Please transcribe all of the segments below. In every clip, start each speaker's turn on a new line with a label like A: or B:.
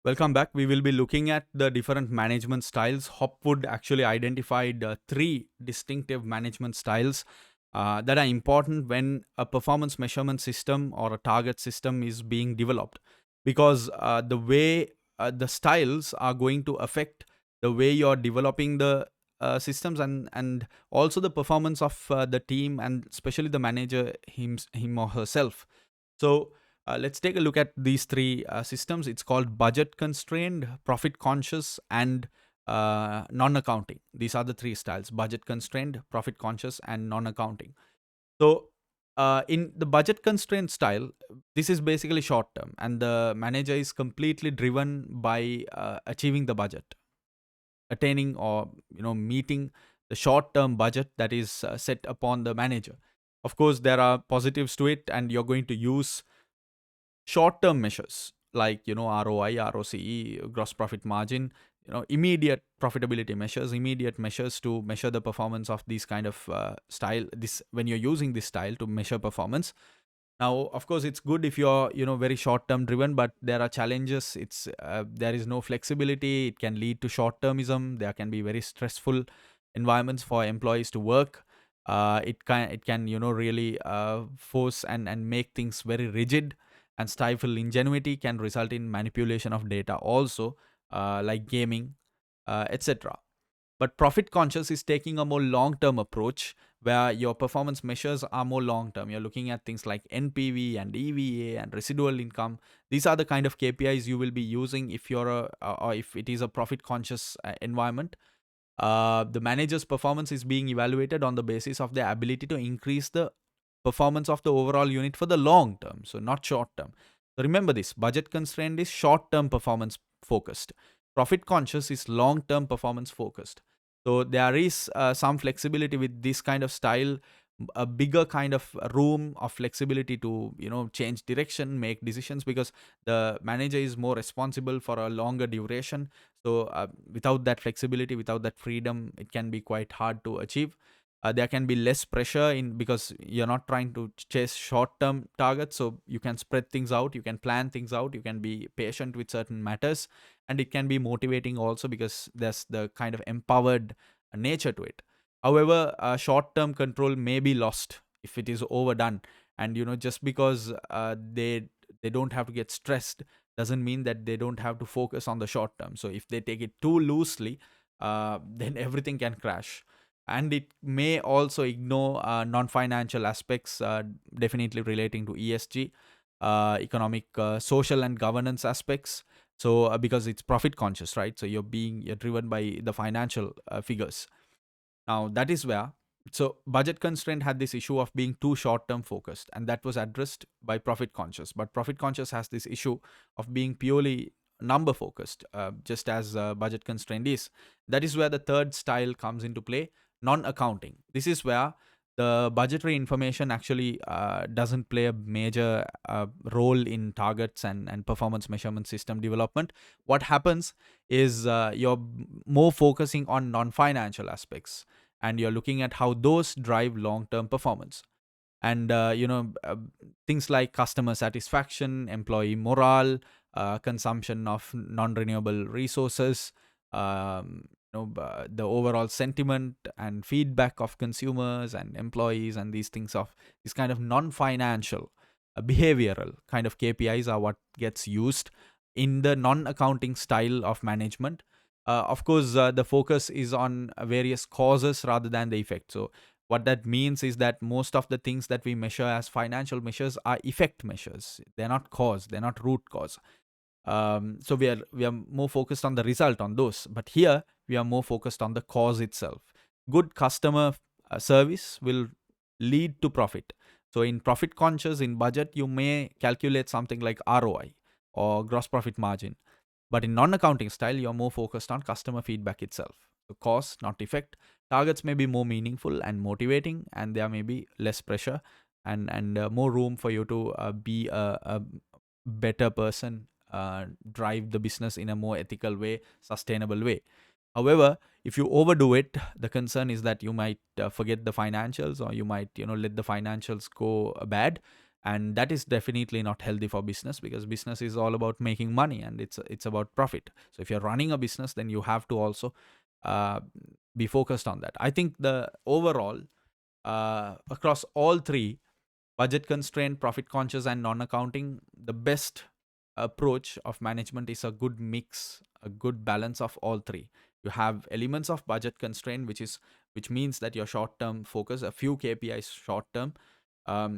A: Welcome back. We will be looking at the different management styles. Hopwood actually identified three distinctive management styles that are important when a performance measurement system or a target system is being developed, because the way the styles are going to affect the way you're developing the systems, and also the performance of the team, and especially the manager him or herself. So let's take a look at these three systems. It's called budget constrained, profit conscious, and non accounting. These are the three styles: budget constrained, profit conscious, and non accounting. So, in the budget constrained style, this is basically short term, and the manager is completely driven by achieving the budget, attaining or meeting the short term budget that is set upon the manager. Of course, there are positives to it, and you're going to use short-term measures like ROI, ROCE, gross profit margin, immediate profitability measures, immediate measures to measure the performance of these kind of style. This when you're using this style to measure performance. Now, of course, it's good if you're very short-term driven, but there are challenges. There is no flexibility. It can lead to short-termism. There can be very stressful environments for employees to work. It can really force and make things very rigid and stifle ingenuity, can result in manipulation of data also, like gaming, etc. But profit conscious is taking a more long term approach where your performance measures are more long term. You're looking at things like NPV and EVA and residual income. These are the kind of KPIs you will be using if you're or if it is a profit conscious environment. The manager's performance is being evaluated on the basis of their ability to increase the performance of the overall unit for the long term, so not short term. So remember this: budget constrained is short term performance focused, profit conscious is long term performance focused. So there is some flexibility with this kind of style, a bigger kind of room of flexibility to change direction, make decisions, because the manager is more responsible for a longer duration. So without that flexibility, without that freedom, it can be quite hard to achieve. There can be less pressure in, because you're not trying to chase short term targets, so you can spread things out, you can plan things out, you can be patient with certain matters, and it can be motivating also because there's the kind of empowered nature to it. However, short term control may be lost if it is overdone, and just because they don't have to get stressed doesn't mean that they don't have to focus on the short term. So if they take it too loosely, then everything can crash. And it may also ignore non-financial aspects, definitely relating to ESG, economic, social, and governance aspects. So because it's profit conscious, right? So you're driven by the financial figures. Now that is where, so budget constraint had this issue of being too short term focused, and that was addressed by profit conscious. But profit conscious has this issue of being purely number focused, just as budget constraint is. That is where the third style comes into play: non accounting. This is where the budgetary information actually doesn't play a major role in targets and performance measurement system development. What happens is you're more focusing on non financial aspects, and you're looking at how those drive long term performance. And things like customer satisfaction, employee morale, consumption of non renewable resources, the overall sentiment and feedback of consumers and employees, and these things of these kind of non financial behavioral kind of KPIs are what gets used in the non accounting style of management. Of course, the focus is on various causes rather than the effect. So what that means is that most of the things that we measure as financial measures are effect measures. They're not cause, they're not root cause. So we are more focused on the result on those. But here we are more focused on the cause itself. Good customer service will lead to profit. So in profit conscious, in budget, you may calculate something like ROI or gross profit margin. But in non accounting style, you're more focused on customer feedback itself. So cause, not effect. Targets may be more meaningful and motivating, and there may be less pressure and more room for you to be a better person, drive the business in a more ethical way, sustainable way. However, if you overdo it, the concern is that you might forget the financials, or you might let the financials go bad, and that is definitely not healthy for business, because business is all about making money and it's about profit. So if you're running a business, then you have to also uh, be focused on that. I think the overall, across all three, budget constraint, profit conscious, and non-accounting, the best approach of management is a good mix, a good balance of all three. You have elements of budget constraint, which means that your short-term focus, a few KPIs short-term.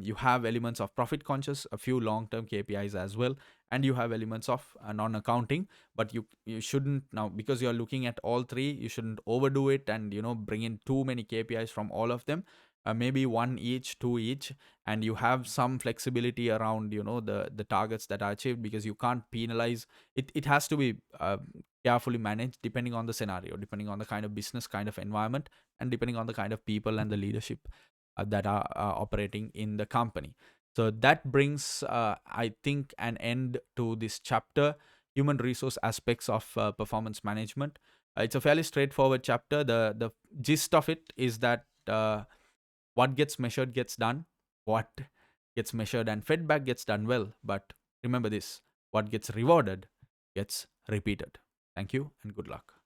A: You have elements of profit conscious, a few long-term KPIs as well, and you have elements of non-accounting. But you shouldn't, now because you're looking at all three, you shouldn't overdo it and bring in too many KPIs from all of them. Maybe one each, two each, and you have some flexibility around the targets that are achieved, because you can't penalize it. It has to be carefully managed depending on the scenario, depending on the kind of business, kind of environment, and depending on the kind of people and the leadership that are operating in the company. So that brings, I think, an end to this chapter, human resource aspects of performance management. It's a fairly straightforward chapter. The gist of it is that what gets measured gets done, what gets measured and fed back gets done well. But remember this: what gets rewarded gets repeated. Thank you and good luck.